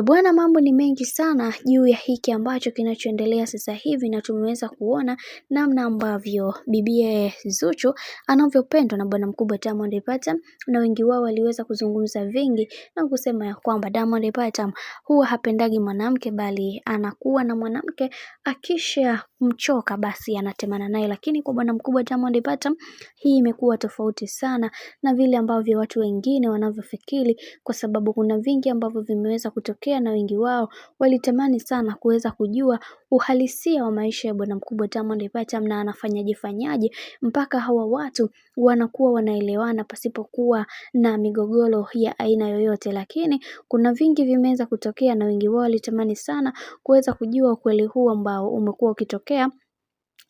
Bwana, mambo ni mengi sana juu ya hiki ambacho kinachoendelea sasa hivi, na tumeweza kuona namna ambavyo bibie Zuchu anavyopendwa na bwana mkubwa Diamond Platnumz, na wengi wao waliweza kuzungumza vingi na kusema ya kwamba Diamond Platnumz huwa hapendagi mwanamke, bali anakuwa na mwanamke akisha mchoka basi anatemana naye. Lakini kwa bwana mkubwa Diamond Platnumz hii imekuwa tofauti sana na vile ambavyo watu wengine wanavyofikiri, kwa sababu kuna vingi ambavyo vimeweza kutokea na wengi wao walitamani sana kuweza kujua uhalisia wa maisha ya bwana mkubwa Diamond Platnumz na anafanyaje mpaka hawa watu wanakuwa wanaelewana pasipokuwa na migogoro ya aina yoyote. Lakini kuna vingi vimeweza kutokea na wengi wao walitamani sana kuweza kujua ukweli huu ambao umekuwa ukitokea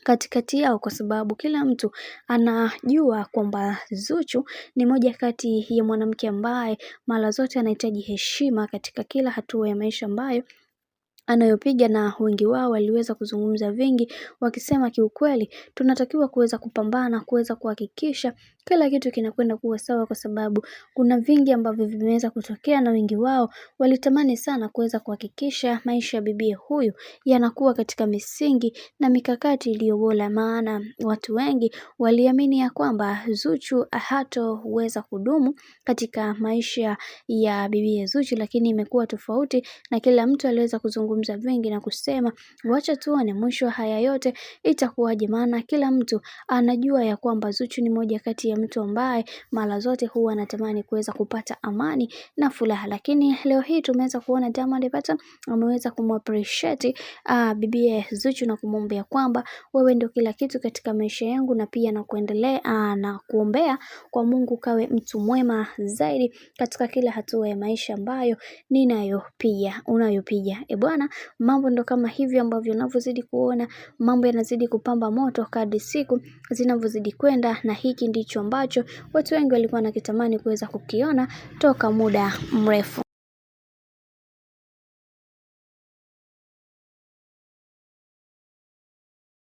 katikati yao, kwa sababu kila mtu anajua kwamba Zuchu ni moja kati ya mwanamke ambaye mara zote anahitaji heshima katika kila hatua ya maisha ambayo anayopiga, na wengi wao waliweza kuzungumza vingi wakisema kiukweli tunatakiwa kuweza kupambana kuweza kuhakikisha kila kitu kinakwenda kuwa sawa, kwa sababu kuna vingi ambavyo vimeweza kutokea na wengi wao walitamani sana kuweza kuhakikisha maisha ya bibie huyu yanakuwa katika misingi na mikakati iliyo bora. Maana watu wengi waliamini ya kwamba Zuchu hatoweza kudumu katika maisha ya bibie Zuchu, lakini imekuwa tofauti na kila mtu aliweza kuzungumza vingi na kusema wacha tuone mwisho wa haya yote itakuwaje. Maana kila mtu anajua ya kwamba Zuchu ni moja kati ya mtu ambaye mara zote huwa anatamani kuweza kupata amani na furaha. Lakini leo hii tumeweza kuona Diamond Platnumz ameweza kumappreciate bibie Zuchu na kumwombea kwamba wewe ndio kila kitu katika maisha yangu, na pia na kuendelea na kuombea kwa Mungu kawe mtu mwema zaidi katika kila hatua ya maisha ambayo unayopiga. Bwana, mambo ndo kama hivyo ambavyo unavyozidi kuona mambo yanazidi kupamba moto kadri siku zinavyozidi kwenda, na hiki ndicho ambacho watu wengi walikuwa wanakitamani kuweza kukiona toka muda mrefu.